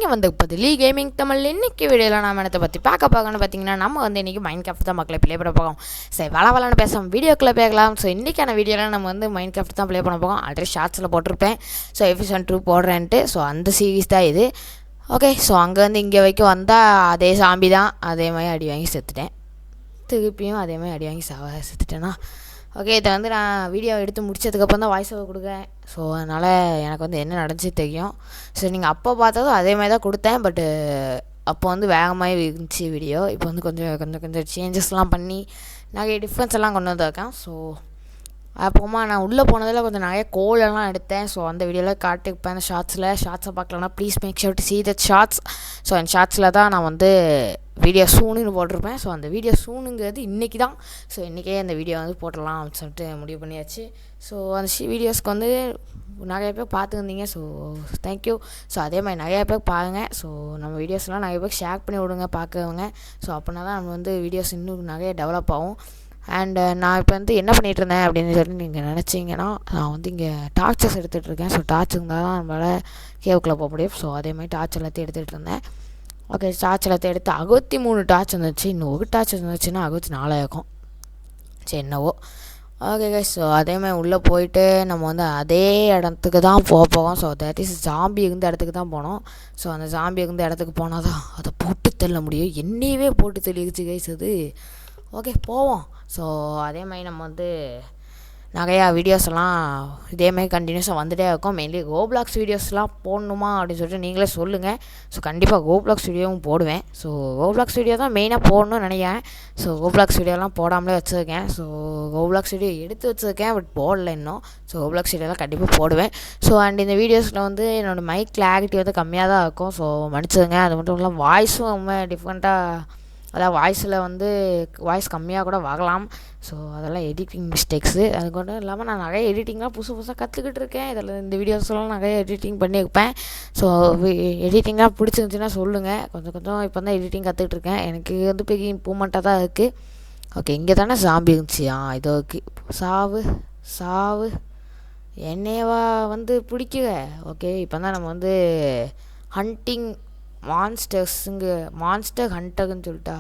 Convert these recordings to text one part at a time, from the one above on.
நீங்கள் வந்து இப்போ கேமிங் தமிழ் இன்றைக்கி வீடியோவில் நம்ம இடத்தை பற்றி பார்க்கணும்னு பார்த்தீங்கன்னா நம்ம வந்து இன்றைக்கி மைண்ட் கிராஃப்ட் தான் மக்களை ப்ளே பண்ண போகிறோம். சரி வளவலன்னு பேசாமல் வீடியோக்குள்ளே பேக்கலாம். ஸோ இன்றைக்கான வீடியோவில் நம்ம வந்து மைண்ட் கிராஃப்ட் தான் ப்ளே பண்ண போகிறோம். ஆல்ரெடி ஷார்ட்ஸில் போட்டிருப்பேன். So episode 2 போடுறேன்ட்டு. ஸோ அந்த சீரீஸ் தான் இது. ஓகே, ஸோ அங்கே வந்து இங்கே வரைக்கும் வந்தால் அதே சாம்பி தான், அதே மாதிரி அடி வாங்கி செத்துட்டேன். திருப்பியும் அதே மாதிரி அடி வாங்கி செத்துட்டேன்னா ஓகே. இதை வந்து நான் வீடியோ எடுத்து முடிச்சதுக்கப்புறம் தான் வாய்ஸ் ஓவர் கொடுக்குறேன். ஸோ அதனால் எனக்கு வந்து என்ன நடந்துச்சு தெரியும். ஸோ நீங்கள் அப்போ பார்த்ததும் அதே மாதிரி தான் கொடுத்தேன். பட்டு அப்போ வந்து வேகமாக இருந்துச்சு வீடியோ. இப்போ வந்து கொஞ்சம் சேஞ்சஸ்லாம் பண்ணி நிறைய டிஃப்ரென்ஸ் எல்லாம் கொண்டு வந்திருக்கேன். ஸோ அப்புறமா நான் உள்ளே போனதில் கொஞ்சம் நிறைய கோலெல்லாம் எடுத்தேன். ஸோ அந்த வீடியோவில் காட்டிருப்பேன் அந்த ஷார்ட்ஸை பார்க்கலன்னா please make sure to see that shorts. So அந்த ஷார்ட்ஸில் தான் நான் வந்து வீடியோ சூனுன்னு போட்டிருப்பேன். ஸோ அந்த வீடியோ சூனுங்கிறது இன்றைக்கி தான். ஸோ இன்றைக்கே அந்த வீடியோ வந்து போட்டலாம் அப்படின்னு சொல்லிட்டு முடிவு பண்ணியாச்சு. ஸோ அந்த வீடியோஸ்க்கு வந்து நிறைய பேர் பார்த்துருந்தீங்க. So thank you. ஸோ அதே மாதிரி நிறையா பேர் பாருங்கள். ஸோ நம்ம வீடியோஸ்லாம் நிறைய பேர் ஷேர் பண்ணி விடுங்க பார்க்குறவங்க. ஸோ அப்படின்னா தான் நம்ம வந்து வீடியோஸ் இன்னும் நிறைய டெவலப் ஆகும். அண்டு நான் இப்போ வந்து என்ன பண்ணிகிட்ருந்தேன் அப்படின்னு சொல்லி நீங்கள் நினச்சிங்கன்னா, நான் வந்து இங்கே டார்ச்சஸ் எடுத்துகிட்ருக்கேன். ஸோ டார்ச் இருந்தால் தான் நம்மளால் கேவுக்குள்ளே போக முடியும். ஸோ அதே மாதிரி டார்ச் எல்லாத்தையும் எடுத்துகிட்டு இருந்தேன். ஓகே, டார்ச் எல்லாத்தையும் எடுத்து 63 டார்ச் இருந்துச்சு. இன்னும் ஒரு டார்ச் இருந்துச்சுன்னா 64 இருக்கும். சரி என்னவோ. ஓகே கைஸ், ஸோ அதே மாதிரி உள்ளே போயிட்டு நம்ம வந்து அதே இடத்துக்கு தான் போவோம். ஸோ தட் இஸ் ஜாம்பி இருந்த இடத்துக்கு தான் போனோம். ஸோ அந்த ஜாம்பி இருந்த இடத்துக்கு போனால் தான் அதை போட்டு தள்ள முடியும். என்னையவே போட்டு தள்ளிடுச்சு கைஸ் அது. ஓகே போவோம். ஸோ அதே மாதிரி நம்ம வந்து நிறையா வீடியோஸ் எல்லாம் இதேமாதிரி கண்டினியூஸாக வந்துகிட்டே இருக்கும். மெயின்லி ரோப்ளாக்ஸ் வீடியோஸ்லாம் போடணுமா அப்படின்னு சொல்லிட்டு நீங்களே சொல்லுங்கள். ஸோ கண்டிப்பாக ரோப்ளாக்ஸ் வீடியோவும் போடுவேன். ஸோ ரோப்ளாக்ஸ் வீடியோ தான் மெயினாக போடணும்னு நினைக்கிறேன். ஸோ ரோப்ளாக்ஸ் வீடியோலாம் போடாமலே வச்சுருக்கேன். ஸோ ரோப்ளாக்ஸ் வீடியோ எடுத்து வச்சுருக்கேன், பட் போடல இன்னும். ஸோ ரோப்ளாக்ஸ் வீடியோலாம் கண்டிப்பாக போடுவேன். ஸோ அண்ட் இந்த வீடியோஸில் வந்து என்னோடய மைக் கிளாரிட்டி வந்து கம்மியாக தான் இருக்கும். ஸோ மன்னிச்சுங்க. அது மட்டும் இல்லாமல் வாய்ஸும் ரொம்ப டிஃப்ரெண்ட்டாக, அதாவது வாய்ஸ் கம்மியாக கூட வரலாம். ஸோ அதெல்லாம் எடிட்டிங் மிஸ்டேக்ஸு. அது கூட இல்லாமல் நான் நிறைய எடிட்டிங்லாம் புதுசாக கற்றுக்கிட்டு இருக்கேன். இதில் இந்த வீடியோஸ்லாம் நிறைய எடிட்டிங் பண்ணியிருப்பேன். ஸோ எடிட்டிங்லாம் பிடிச்சிருந்துச்சின்னா சொல்லுங்கள். கொஞ்சம் இப்போ தான் எடிட்டிங் கற்றுக்கிட்டு இருக்கேன். எனக்கு வந்து பெரிய இம்ப்ரூவ்மெண்ட்டாக தான் இருக்குது. ஓகே, இங்கே தானே சாம்பி இருந்துச்சு. இது ஓகே. சாவு என்னையவா வந்து பிடிக்குங்க. ஓகே, இப்போ தான் நம்ம வந்து ஹண்டிங் மான்ஸ்டர் ஹண்டர்னு சொல்லிட்டா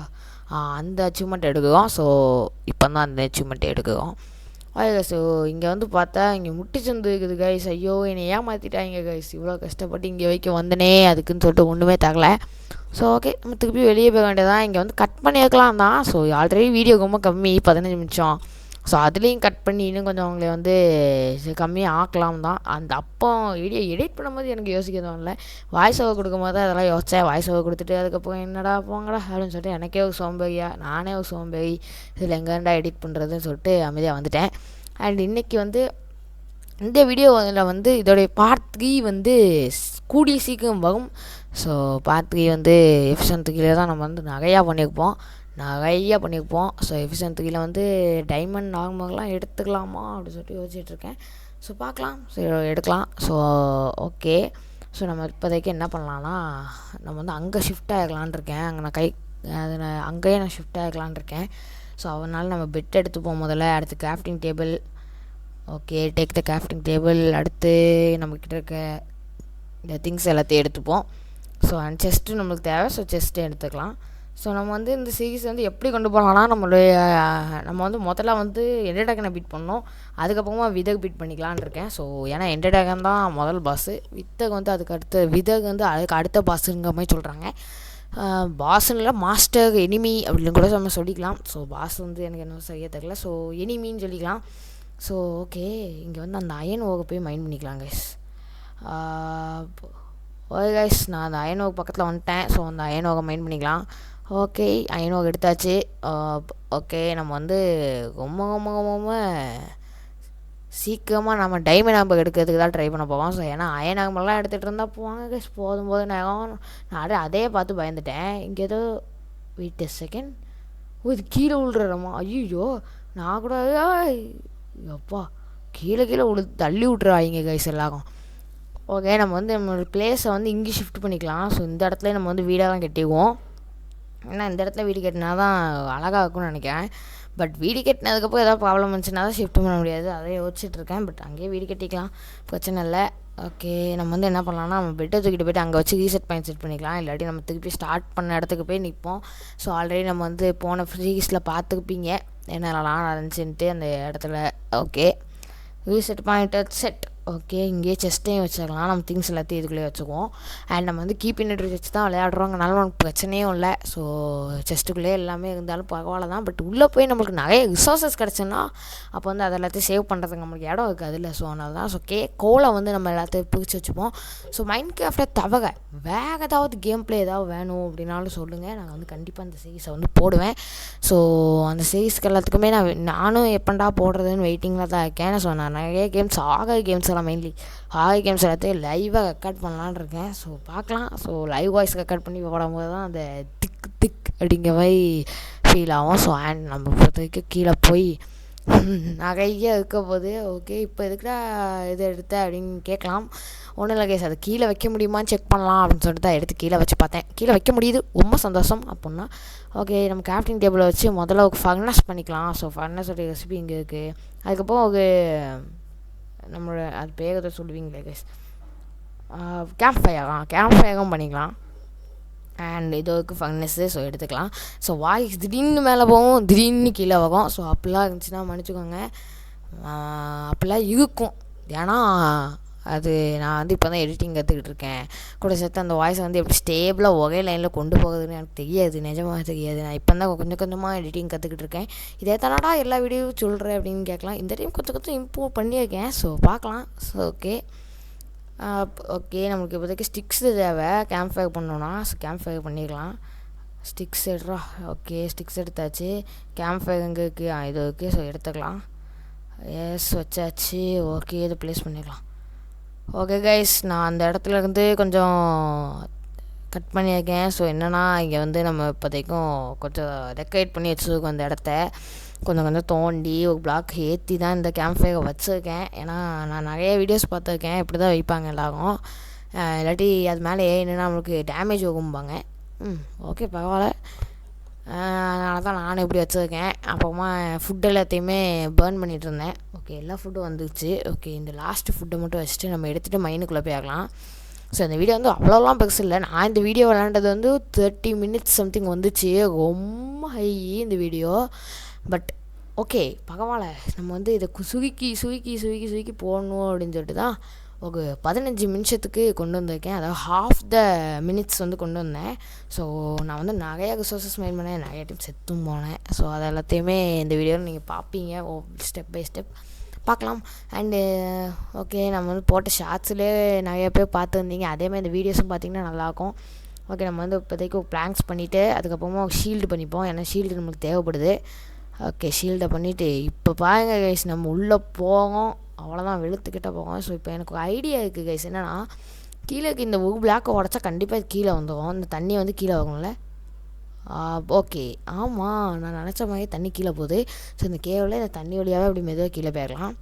அந்த அச்சீவ்மெண்ட் எடுக்கிறோம். ஸோ இப்போ தான் அந்த அச்சீவ்மெண்ட் எடுக்கிறோம். ஓகே, ஸோ இங்கே வந்து பார்த்தா இங்கே முட்டிச்சந்து இருக்குது கைஸ். ஐயோ என்னை ஏமாற்றிட்டாங்க கைஸ். இவ்வளோ கஷ்டப்பட்டு இங்கே வைக்க வந்தனே அதுக்குன்னு சொல்லிட்டு ஒன்றுமே தரல. ஸோ ஓகே, நம்ம திருப்பி வெளியே போக வேண்டியதான். இங்கே வந்து கட் பண்ணியிருக்கலாம் தான். ஸோ ஆல்ரெடி வீடியோ ரொம்ப கம்மி, 15 நிமிஷம். ஸோ அதுலேயும் கட் பண்ணி இன்னும் கொஞ்சம் அவங்கள வந்து கம்மியாக ஆக்கலாம் தான். அந்த அப்போ வீடியோ எடிட் பண்ணும்போது எனக்கு யோசிக்க தோணல. வாய்ஸ் ஓவர் கொடுக்கும் போது அதெல்லாம் யோசித்தேன். வாய்ஸ் ஓவர் கொடுத்துட்டு அதுக்கப்புறம் என்னடா போங்கடா அப்படின்னு சொல்லிட்டு எனக்கே ஒரு சோம்பேறியா, நானே ஒரு சோம்பேறி, இதில் எங்கேண்டா எடிட் பண்ணுறதுன்னு சொல்லிட்டு அமைதியாக வந்துட்டேன். அண்ட் இன்றைக்கி வந்து இந்த வீடியோவில் வந்து இதோடைய பார்ட் 3 வந்து கூடிய சீக்கிரம் வரும். ஸோ பார்ட் 3 வந்து எபிசோட் 3 தான் நம்ம வந்து நிறையா பண்ணியிருப்போம். ஸோ எபிசோட் 3 வந்து டைமண்ட் நார்மல்லாம் எடுத்துக்கலாமா அப்படின்னு சொல்லிட்டு யோசிச்சுட்ருக்கேன். ஸோ பார்க்கலாம். ஸோ எடுக்கலாம். ஸோ ஓகே, ஸோ நம்ம இப்போதைக்கு என்ன பண்ணலான்னா, நம்ம வந்து அங்கே ஷிஃப்ட் ஆகிக்கலான் இருக்கேன். அங்கேயே நான் ஷிஃப்ட் ஆகிக்கலான் இருக்கேன். ஸோ அதனால் நம்ம பெட் எடுத்துப்போம் முதல்ல. அடுத்து grafting table. Okay, take the grafting table. அடுத்து நம்மக்கிட்ட இருக்க இந்த திங்ஸ் எல்லாத்தையும் எடுத்துப்போம். ஸோ அண்ட் செஸ்ட்டு நம்மளுக்கு தேவை. ஸோ செஸ்ட்டு எடுத்துக்கலாம். ஸோ நம்ம வந்து இந்த சீரீஸ் வந்து எப்படி கொண்டு போகலான்னா, நம்ம வந்து முதல்ல வந்து எண்டர் ட்ராகனை பீட் பண்ணோம். அதுக்கப்புறமா விதக் பீட் பண்ணிக்கலான்னு இருக்கேன். ஸோ ஏன்னா எண்டர் ட்ராகன் தான் முதல் பாஸு. விதக் வந்து விதக் வந்து அதுக்கு அடுத்த பாஸுங்கிற மாதிரி சொல்கிறாங்க. பாஸுன்னு மாஸ்டர் எனிமி அப்படின்னு கூட நம்ம சொல்லிக்கலாம். ஸோ பாஸ் வந்து எனக்கு என்ன சரியாக தெரியல. ஸோ எனிமின்னு சொல்லிக்கலாம். ஸோ ஓகே, இங்கே வந்து அந்த அயன் ஓகை போய் மைண்ட் பண்ணிக்கலாம் கைஸ். ஓகே கைஸ், நான் அந்த அயன் ஓக் பக்கத்தில் வந்துட்டேன். ஸோ அந்த அயன் ஓகை மைண்ட் பண்ணிக்கலாம். ஓகே, அயன் ஓக் எடுத்தாச்சு. ஓகே, நம்ம வந்து ரொம்ப சீக்கிரமாக நம்ம டைமண்ட் நம்பர் எடுக்கிறதுக்கு தான் ட்ரை பண்ண போவோம். ஸோ ஏன்னா அயன் நம்பர்லாம் எடுத்துகிட்டு இருந்தால் போவாங்க கைஸ். போதும் நேரம் நான் அதே பார்த்து பயந்துட்டேன். இங்கே ஏதோ வெயிட் செகண்ட். இது கீழே விழுறமா? ஐயோ, நான் கூட அப்பா கீழே தள்ளி விட்றாங்க கைஸ் எல்லாரும். ஓகே, நம்ம வந்து நம்மளோட பிளேஸை வந்து இங்கே ஷிஃப்ட் பண்ணிக்கலாம். ஸோ இந்த இடத்துல நம்ம வந்து வீடெல்லாம் கட்டிக்குவோம். ஏன்னா இந்த இடத்துல வீடு கட்டினா தான் அழகாக இருக்கும்னு நினைக்கிறேன். பட் வீடு கட்டினதுக்கப்புறம் ஏதாவது ப்ராப்ளம் வந்துச்சுன்னா தான் ஷிஃப்ட் பண்ண முடியாது. அதை யோசிச்சுட்ருக்கேன். பட் அங்கேயே வீடு கட்டிக்கலாம், பிரச்சனை இல்லை. ஓகே நம்ம வந்து என்ன பண்ணலாம்னா நம்ம பெட்டை தூக்கிட்டு போய்ட்டு அங்கே வச்சு ரீசெட் பண்ணி செட் பண்ணிக்கலாம். இல்லாட்டி நம்ம திருப்பி ஸ்டார்ட் பண்ண இடத்துக்கு போய் நிற்போம். ஸோ ஆல்ரெடி நம்ம வந்து போன சீரீஸில் பார்த்துருப்பீங்க என்னென்னலாம் நடந்துச்சுன்ட்டு அந்த இடத்துல. ஓகே ரீசெட் பண்ணிட்டு செட். ஓகே இங்கேயே செஸ்ட்டையும் வச்சுக்கலாம். நம்ம திங்ஸ் எல்லாத்தையும் இதுக்குள்ளேயே வச்சுக்குவோம். அண்ட் நம்ம வந்து கீப் இன் வச்சு தான் விளையாடுறோங்கனால நமக்கு பிரச்சனையும் இல்லை. ஸோ செஸ்ட்டுக்குள்ளேயே எல்லாமே இருந்தாலும் பரவாயில்ல தான். பட் உள்ளே போய் நம்மளுக்கு நிறைய ரிசோர்ஸஸ் கிடச்சுன்னா அப்போ வந்து அது எல்லாத்தையும் சேவ் பண்ணுறதுக்கு நம்மளுக்கு இடம் இருக்குது அதில். ஸோ அதனால தான் கோலை வந்து நம்ம எல்லாத்தையும் பிரித்து வச்சுப்போம். ஸோ மைண்ட் கிராஃப்டை தவிர வேறு ஏதாவது கேம் ப்ளே ஏதாவது வேணும் அப்படின்னாலும் சொல்லுங்கள். நான் வந்து கண்டிப்பாக அந்த சீரீஸை வந்து போடுவேன். ஸோ அந்த சீரீஸ்க்கு எல்லாத்துக்குமே நானும் எப்பண்டா போடுறதுன்னு வெயிட்டிங்கில் தான் இருக்கேன். ஸோ நான் நிறைய கேம்ஸ் கேம்ஸ் மெயின்லி கேம்ஸ் எல்லாத்தையும் லைவாக ரெக்கார்ட் பண்ணலான்னு இருக்கேன். ஸோ பார்க்கலாம். ஸோ லைவ் வாய்ஸ் ரெக்கார்ட் பண்ணி போடும்போது தான் அந்த திக் அப்படிங்கிற மாதிரி ஃபீல் ஆகும். ஸோ அண்ட் நம்ம பொறுத்த வரைக்கும் கீழே போய் நிறைய இருக்க போது. ஓகே இப்போ எதுக்குடா இது எடுத்த அப்படின்னு கேட்கலாம். ஒன்றும் இல்லை கேஸ், அது கீழே வைக்க முடியுமான்னு செக் பண்ணலாம் அப்படின்னு சொல்லிட்டு தான் எடுத்து கீழே வச்சு பார்த்தேன். கீழே வைக்க முடியுது, ரொம்ப சந்தோஷம். அப்படின்னா ஓகே நம்ம கிராஃப்டிங் டேபிளை வச்சு முதல்ல ஒரு ஃபர்னஸ் பண்ணிக்கலாம். ஸோ ஃபர்னஸோடைய ரெசிபி இங்கே இருக்குது. அதுக்கப்புறம் ஒரு நம்மளோட அது பேரத்தை சொல்லுவீங்களே கைஸ், கேம்ப் ஃபயரும் பண்ணிக்கலாம். அண்ட் இதுக்கு ஃபங்னஸ்ஸு ஸோ எடுத்துக்கலாம். ஸோ வாய்ஸ் திடீர்னு மேலே போகும், திடீர்னு கீழே வரும். ஸோ அப்படிலாம் இருந்துச்சுன்னா மன்னிச்சுக்கோங்க, அப்படிலாம் இருக்கும். ஏன்னா அது நான் வந்து இப்போ தான் எடிட்டிங் கற்றுக்கிட்டு இருக்கேன். கூட சேர்த்து அந்த வாய்ஸை வந்து எப்படி ஸ்டேபிளாக ஒரே லைனில் கொண்டு போகுதுன்னு எனக்கு தெரியாது, நிஜமாக தெரியாது. நான் இப்போ தான் கொஞ்சம் கொஞ்சமாக எடிட்டிங் கற்றுக்கிட்டு இருக்கேன். இதே தானடா எல்லா வீடியோவும் சொல்கிறேன் அப்படின்னு கேட்கலாம். இந்த டைம் கொஞ்சம் இம்ப்ரூவ் பண்ணியிருக்கேன். ஸோ பார்க்கலாம். ஸோ ஓகே நம்மளுக்கு இப்போதைக்கு ஸ்டிக்ஸ் தேவை கேம்ப் ஃபயர் பண்ணோன்னா. ஸோ கேம்ப் ஃபயர் பண்ணிக்கலாம். ஸ்டிக்ஸ் எடுறா. ஓகே ஸ்டிக்ஸ் எடுத்தாச்சு. கேம்ப் ஃபயர் எங்கே இருக்குது? இது ஓகே. ஸோ எடுத்துக்கலாம். எஸ் வச்சாச்சு. ஓகே இது ப்ளேஸ் பண்ணிக்கலாம். ஓகே கைஸ் நான் அந்த இடத்துல இருந்து கொஞ்சம் கட் பண்ணியிருக்கேன். ஸோ என்னென்னா இங்கே வந்து நம்ம இப்போதைக்கும் கொஞ்சம் டெக்கரேட் பண்ணி வச்சுருக்கோம். அந்த இடத்த கொஞ்சம் தோண்டி ஒரு பிளாக் ஏற்றி தான் இந்த கேம்ப் ஃபயரை வச்சுருக்கேன். ஏன்னா நான் நிறைய வீடியோஸ் பார்த்துருக்கேன், இப்படி தான் வைப்பாங்க எல்லோரும். இல்லாட்டி அது மேலே என்னென்னா நம்மளுக்கு டேமேஜ் ஆகும்பாங்க. ஓகே பரவாயில்ல. அதனால தான் நானும் இப்படி வச்சுருக்கேன். அப்புறமா ஃபுட் எல்லாத்தையுமே பேர்ன் பண்ணிகிட்டு இருந்தேன். ஓகே எல்லா ஃபுட்டும் வந்துச்சு. ஓகே இந்த லாஸ்ட்டு ஃபுட்டை மட்டும் வச்சுட்டு நம்ம எடுத்துகிட்டு மைனுக்குள்ளே போய் ஆகலாம். ஸோ இந்த வீடியோ வந்து அவ்வளோலாம் பெருசு இல்லை. நான் இந்த வீடியோ விளாண்டது வந்து 30 minutes சம்திங் வந்துச்சு. ரொம்ப ஹை இந்த வீடியோ. பட் ஓகே பரவாயில்ல. நம்ம வந்து இதை சுருக்கி போடணும் அப்படின்னு சொல்லிட்டு தான் ஒரு 15 நிமிஷத்துக்கு கொண்டு வந்திருக்கேன். அதாவது half the minutes வந்து கொண்டு வந்தேன். ஸோ நான் வந்து நிறையா ரிசோர்ஸஸ் மைண்ட் பண்ணேன், நிறைய டைம் செத்தும் போனேன். ஸோ அது எல்லாத்தையுமே இந்த வீடியோவில் நீங்கள் பார்ப்பீங்க. ஸ்டெப் பை ஸ்டெப் பார்க்கலாம். அண்டு ஓகே நம்ம வந்து போட்ட ஷார்ட்ஸ்லேயே நிறைய பேர் பார்த்துருந்தீங்க. அதேமாதிரி இந்த வீடியோஸும் பார்த்திங்கன்னா நல்லாயிருக்கும். ஓகே நம்ம வந்து இப்போதைக்கு பிளாங்க்ஸ் பண்ணிவிட்டு அதுக்கப்புறமா ஷீல்டு பண்ணிப்போம். ஏன்னா ஷீல்டு நம்மளுக்கு தேவைப்படுது. ஓகே ஷீல்டை பண்ணிவிட்டு இப்போ பாருங்க கைஸ் நம்ம உள்ளே போவோம். அவ்வளோதான் வெளுத்துக்கிட்ட போவோம். ஸோ இப்போ எனக்கு ஒரு ஐடியா இருக்குது கைஸ். என்னென்னா கீழே இந்த ஒரு பிளாக்கை உடச்சா கண்டிப்பாக கீழே வந்துடும். இந்த தண்ணி வந்து கீழே வரும்ல. ஓகே ஆமாம் நான் நினச்ச மாதிரி தண்ணி கீழே போகுது. ஸோ இந்த கேவில் இந்த தண்ணி வழியாகவே அப்படி மெதுவாக கீழே போயிடலாம்.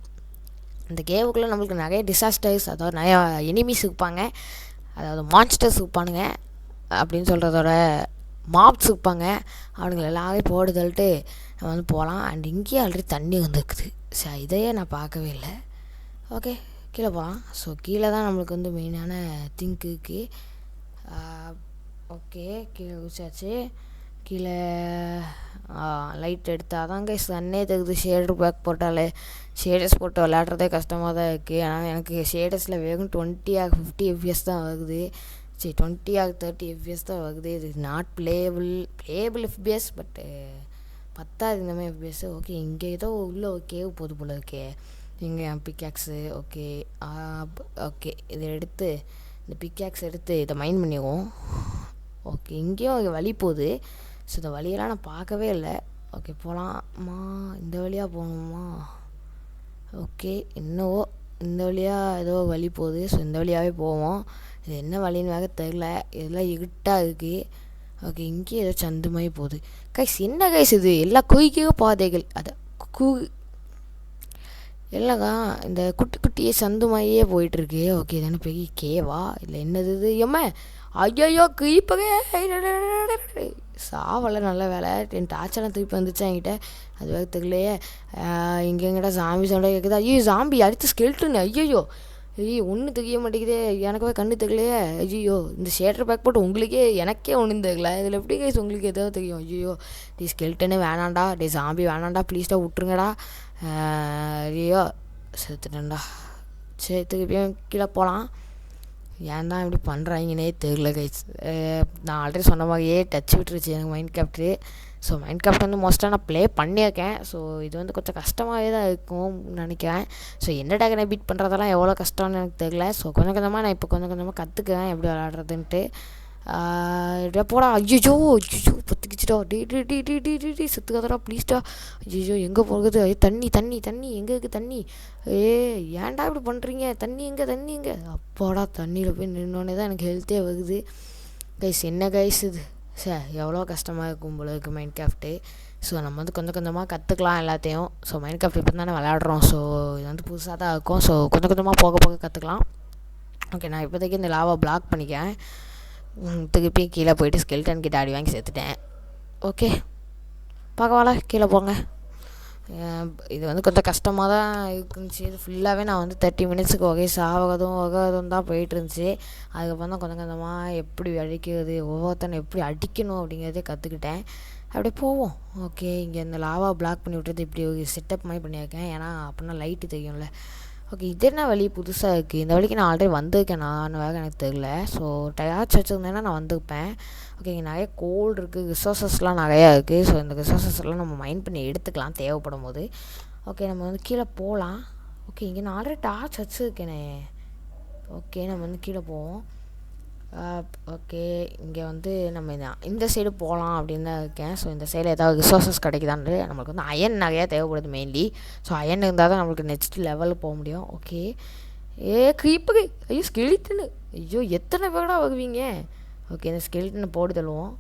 இந்த கேவுக்குள்ளே நம்மளுக்கு நிறைய டிசாஸ்டர்ஸ், அதாவது நிறையா எனிமீஸ் இருப்பாங்க, அதாவது மான்ஸ்டர்ஸ் இருப்பானுங்க அப்படின்னு சொல்கிறதோட மாப்ஸ் இருப்பாங்க. அவனுங்களை எல்லாரையும் போடுதல்ட்டு நம்ம வந்து போகலாம். அண்ட் இங்கேயே ஆல்ரெடி தண்ணி வந்துருக்குது. ஸோ இதையே நான் பார்க்கவே இல்லை. ஓகே கீழே போகலாம். ஸோ கீழே தான் நம்மளுக்கு வந்து மெயினான திங்க் இருக்குது. ஓகே கீழே குதிச்சாச்சு. கீழே லைட் எடுத்தால் தாங்க சன்னே தெரியுது. ஷேடர் பேக் போட்டாலே ஷேடர்ஸ் போட்டு விளையாடுறதே கஷ்டமாக தான் இருக்குது. ஆனால் எனக்கு ஷேடர்ஸில் வெறும் 20 or 50 FPS தான் வருது. சரி 20 or 30 FPS தான் வருது. இது நாட் பிளேபிள் FPS. பட்டு பத்தாது இந்த மாதிரி FPS. ஓகே இங்கே ஏதோ உள்ள ஒரு கேவ் போது போல் இருக்கே. இங்கே பிக்காக்ஸு. ஓகே இதை எடுத்து இந்த பிக்காக்ஸ் எடுத்து இதை மைண்ட் பண்ணிடுவோம். ஓகே இங்கேயும் இங்கே வழி போகுது. ஸோ இந்த வழியெல்லாம் நான் பார்க்கவே இல்லை. ஓகே போகலாமா? இந்த வழியாக போகணுமா? ஓகே என்னவோ இந்த வழியாக ஏதோ வழி போகுது. ஸோ இந்த வழியாகவே போவோம். இது என்ன வழின்னு வேக தெரில. இதெல்லாம் இருட்டாக இருக்குது. ஓகே இங்கேயும் ஏதோ சந்து மாதிரி போகுது. கைஸ் என்ன கைஸ் இது எல்லா குயிக்க பாதைகள் அதை இல்லைக்கா இந்த குட்டியே சந்து மாதிரியே போயிட்டுருக்கு. ஓகே தானே பெரிய கேவா இல்லை என்னது இது? எம்ம ஐயோ குயிப்பகே சாவலை. நல்ல வேலை என் டார்ச்செல்லாம் திருப்பி வந்துச்சு என்கிட்ட. அது வேறு தெரியலையே. இங்கே எங்கிட்ட சாமி சண்டை கேட்குது. ஐயோ சாம்பி அடுத்து ஸ்கெல்ட்டுன்னு. ஐயோ ஐயோ ஒன்றும் தெரிய மாட்டேங்குதே, எனக்கவே கண்ணு தெரியலையே. ஐயோ இந்த ஷேட்டர் பேக் போட்டு உங்களுக்கே எனக்கே ஒன்றும் தெரியல, இதில் எப்படி கைஸ் உங்களுக்கு எதாவது தெரியும்? ஐயோ டே ஸ்கெல்டனே வேணாண்டா, டே சாம்பி வேணாண்டா, ப்ளீஸ்டா விட்ருங்கடா. ஐயோ செத்துட்டேன்டா. சரி திருப்பியும் கீழே போகலாம். ஏன் தான் இப்படி பண்ணுறாங்கன்னே தெரில கைஸ். நான் ஆல்ரெடி சொன்ன மாதிரியே டச் விட்டுருச்சு எனக்கு mind craft. So mind craft வந்து மோஸ்ட்டாக நான் ப்ளே பண்ணியிருக்கேன். ஸோ இது வந்து கொஞ்சம் கஷ்டமாகவே தான் இருக்கும்னு நினைக்கிறேன். ஸோ என்ன ட்ராகனை பீட் பண்ணுறதெல்லாம் எவ்வளோ கஷ்டம்னு எனக்கு தெரியல. ஸோ கொஞ்சம் கொஞ்சமாக நான் இப்போ கொஞ்சம் கொஞ்சமாக கற்றுக்குவேன் எப்படி விளாட்றதுன்ட்டு. எப்படியா போடா. ஐயோ பத்துக்கிச்சுடா. டி செத்துக்காதடா ப்ளீஸ்டா. ஐயோ எங்கே போகுது? தண்ணி தண்ணி தண்ணி எங்கே இருக்குது தண்ணி? ஏன்டா இப்படி பண்ணுறீங்க? தண்ணி எங்கே? அப்பாடா தண்ணியில் போய் நின்னோடனே தான் எனக்கு ஹெல்த்தே வருது கைஸ். என்ன கைஸ் இது சார் எவ்வளோ கஷ்டமாக இருக்கும் போல இருக்குது மைண்ட் கிராஃப்ட்டு. ஸோ நம்ம வந்து கொஞ்சம் கொஞ்சமாக கற்றுக்கலாம் எல்லாத்தையும். ஸோ மைண்ட் கிராஃப்ட் இப்போ தானே விளையாடுறோம். ஸோ இது வந்து புதுசாக தான் இருக்கும். ஸோ கொஞ்சம் கொஞ்சமாக போக போக கற்றுக்கலாம். ஓகே நான் இப்போதைக்கு இந்த லாவை பிளாக் பண்ணிக்கிறேன். திருப்பி கீழே போயிட்டு ஸ்கெல்டன் கிட்ட அடி வாங்கி சேர்த்துட்டேன். ஓகே பார்க்கவால கீழே போங்க. இது வந்து கொஞ்சம் கஷ்டமாக தான் இருந்துச்சு. இது ஃபுல்லாகவே நான் வந்து 30 மினிட்ஸுக்கு வகைதும் தான் போயிட்டுருந்துச்சு. அதுக்கப்புறம் தான் கொஞ்சம் கொஞ்சமாக எப்படி அடிக்கிறது, ஒவ்வொருத்தனை எப்படி அடிக்கணும் அப்படிங்கிறதே கற்றுக்கிட்டேன். அப்படியே போவோம். ஓகே இங்கே இந்த லாவா பிளாக் பண்ணி விட்டுறது இப்படி ஒரு செட்டப் மாதிரி பண்ணியிருக்கேன். ஏன்னா அப்படின்னா லைட்டு தெரியும்ல. ஓகே இது என்ன வழி புதுசாக இருக்குது? இந்த வழிக்கு நான் ஆல்ரெடி வந்திருக்கேன் நான் வேறு எனக்கு தெரியல. ஸோ டயாச்சு வச்சுருந்தேன்னா நான் வந்திருப்பேன். ஓகே இங்கே நிறைய கோல்டு இருக்குது, ரிசோர்ஸஸ்லாம் நிறையா இருக்குது. ஸோ இந்த ரிசோர்ஸஸ்லாம் நம்ம மைண்ட் பண்ணி எடுத்துக்கலாம் தேவைப்படும் போது. ஓகே நம்ம வந்து கீழே போகலாம். ஓகே இங்கே நான் ஆல்ரெடி டார்ச் வச்சுருக்கேனே. ஓகே நம்ம வந்து கீழே போவோம். ஓகே இங்கே வந்து நம்ம இந்த சைடு போகலாம் அப்படின்னு தான் இருக்கேன். ஸோ இந்த சைடில் ஏதாவது ரிசோர்ஸஸ் கிடைக்குதான்னு நம்மளுக்கு வந்து அயன் நிறையா தேவைப்படுது மெயின்லி. ஸோ அயன் இருந்தால் தான் நம்மளுக்கு நெக்ஸ்ட் லெவலுக்கு போக முடியும். Okay creeper. ஐயோ ஸ்கெலிட்டனு. ஐயோ எத்தனை பேரடா வருவீங்க? ஓகே இந்த ஸ்கெலிட்டனை போட்டு தள்ளுவோம்.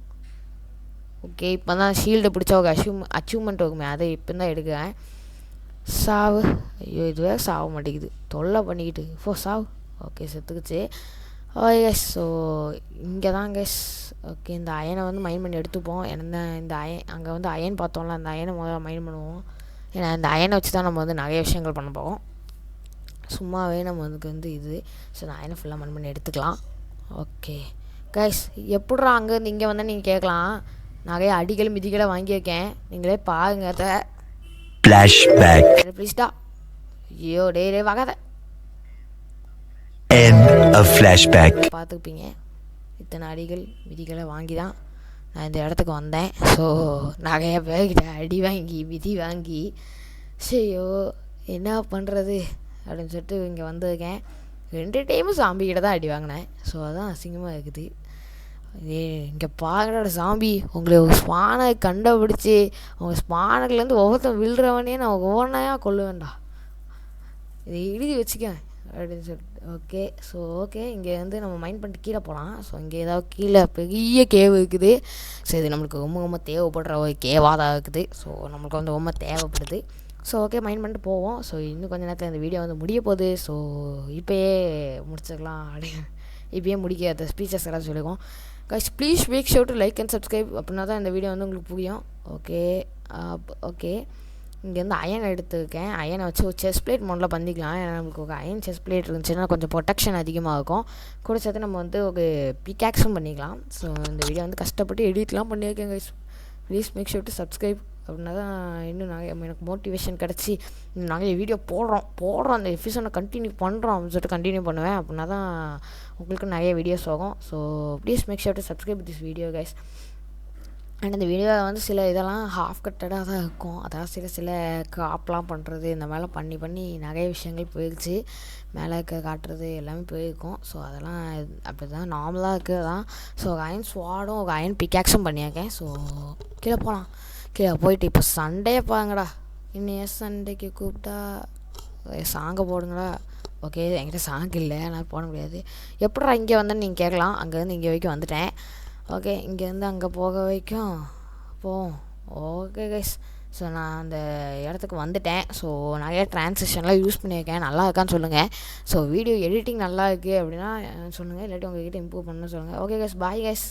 ஓகே இப்போ தான் ஷீல்டை பிடிச்ச ஒரு அச்சீவ்மெண்ட் வருமே, அதை இப்போ தான் எடுக்கிறேன். சாவு. ஐயோ இதுவே சாக மாட்டேங்குது, தொல்லை பண்ணிக்கிட்டு. சாவு. ஓகே செத்துக்குச்சு. எஸ் ஸோ இங்கே தான் கெஸ். ஓகே இந்த அயனை வந்து மைண்ட் பண்ணி எடுத்துப்போம். ஏன்னா இந்த அயன் அங்கே வந்து அயன் பார்த்தோம்ல, அந்த அயனை முதல்ல மைண்ட் பண்ணுவோம். ஏன்னா இந்த அயனை வச்சு தான் நம்ம வந்து நிறைய விஷயங்கள் பண்ண போகிறோம். சும்மாவே நம்ம வந்து இது. ஸோ இந்த அயனை ஃபுல்லாக மைண்ட் பண்ணி எடுத்துக்கலாம். ஓகே கைஸ் எப்படிரா அங்கேருந்து இங்கே வந்தால் நீங்கள் கேட்கலாம். நிறைய அடிகள் மிதிகளை வாங்கியிருக்கேன், நீங்களே பாருங்க அதை. ப்ளீஸ்டா. ஐயோ டே வாகாத. பார்த்துப்பீங்க இத்தனை அடிகள் விதிகளை வாங்கி தான் நான் இந்த இடத்துக்கு வந்தேன். ஸோ நிறைய பேர்கிட்ட அடி வாங்கி விதி வாங்கி சரியோ என்ன பண்ணுறது அப்படின்னு சொல்லிட்டு இங்கே வந்திருக்கேன். 2 டைமும் சாம்பிக்கிட்ட தான் அடி வாங்கினேன். ஸோ அதான் அசிங்கமாக இருக்குது. இங்கே பாருங்களோட சாம்பி உங்களை ஒரு ஸ்பானை கண்டுபிடிச்சி உங்கள் ஸ்பானர்லேருந்து ஒவ்வொருத்தன் விழுறவனே நான் ஒவ்வொன்றையாக கொல்லுவேன்டா, இதை எழுதி வச்சுக்கேன் அப்படின்னு சொல்லிட்டு. ஓகே ஸோ ஓகே இங்கே வந்து நம்ம மைண்ட் பண்ணிட்டு கீழே போகலாம். ஸோ இங்கே ஏதாவது கீழே பெரிய கேவ் இருக்குது. ஸோ இது நம்மளுக்கு ரொம்ப தேவைப்படுற ஒரு கேவாக தான் இருக்குது. ஸோ நம்மளுக்கு வந்து ரொம்ப தேவைப்படுது. ஸோ ஓகே மைண்ட் பண்ணிட்டு போவோம். ஸோ இன்னும் கொஞ்சம் நேரத்தில் இந்த வீடியோ வந்து முடிய போகுது. ஸோ இப்போயே முடிச்சிடலாம் அப்படின்னு இப்போயே முடிக்க அந்த ஸ்பீச்சஸ் எல்லாம் சொல்லிடுவோம். Guys please make sure to like and subscribe. அப்படின்னா தான் இந்த வீடியோ வந்து உங்களுக்கு புரியும். ஓகே ஓகே இங்கேருந்து அயன் எடுத்துருக்கேன். அயனை வச்சு ஒரு செஸ் பிளேட் மோடில் பண்ணிக்கலாம். ஏன்னா நமக்கு ஒரு அயன் செஸ் பிளேட் இருந்துச்சுன்னா கொஞ்சம் ப்ரொடெக்ஷன் அதிகமாக இருக்கும். கூட சேர்த்து நம்ம வந்து ஒரு பிகாக்ஸும் பண்ணிக்கலாம். ஸோ இந்த வீடியோ வந்து கஷ்டப்பட்டு எடிட்லாம் பண்ணியிருக்கேன் guys. Please make sure to subscribe. அப்படின்னா தான் இன்னும் நிறைய எனக்கு மோட்டிவேஷன் கிடச்சி இன்னும் நிறைய வீடியோ போடுறோம் அந்த எபிசோடை கண்டினியூ பண்ணுறோம் அப்படின்னு சொல்லிட்டு கண்டினியூ பண்ணுவேன். அப்படின்னா தான் உங்களுக்கு நிறைய வீடியோஸ் ஆகும். So please make sure to subscribe this video guys. And இந்த வீடியோவில் வந்து சில இதெல்லாம் ஹாஃப் கட்டடாக தான் இருக்கும். அதாவது சில கிராப்லாம் பண்ணுறது இந்த மாதிரிலாம் பண்ணி நிறைய விஷயங்கள் போயிடுச்சு. மேலே காட்டுறது எல்லாமே போயிருக்கும். ஸோ அதெல்லாம் அப்படி தான் நார்மலாக இருக்குது தான். ஸோ ஒரு அயன் ஸ்வாடும் ஒரு அயன் பிகாக்ஸும் பண்ணியிருக்கேன். ஸோ கீழே போகலாம். கீழே போயிட்டு இப்போ சண்டே பாருங்கடா. இன்னும் சண்டேக்கு கூப்பிட்டா சாங்கை போடுங்களா. ஓகே என்கிட்ட சாங் இல்லை, அதனால் போட முடியாது. எப்படா இங்கே வந்தேன்னு நீங்கள் கேட்கலாம். அங்கேருந்து இங்கே வரைக்கும் வந்துட்டேன். ஓகே இங்கேருந்து அங்கே போக வரைக்கும் போவோம். ஓகே கைஸ் ஸோ நான் அந்த இடத்துக்கு வந்துட்டேன். ஸோ நிறைய ட்ரான்சிஷன்லாம் யூஸ் பண்ணியிருக்கேன். நல்லா இருக்கான்னு சொல்லுங்கள். ஸோ வீடியோ எடிட்டிங் நல்லா இருக்குது அப்படின்னா சொல்லுங்கள். இல்லாட்டி உங்கள்கிட்ட இம்ப்ரூவ் பண்ணணும்னு சொல்லுங்கள். Okay guys bye guys.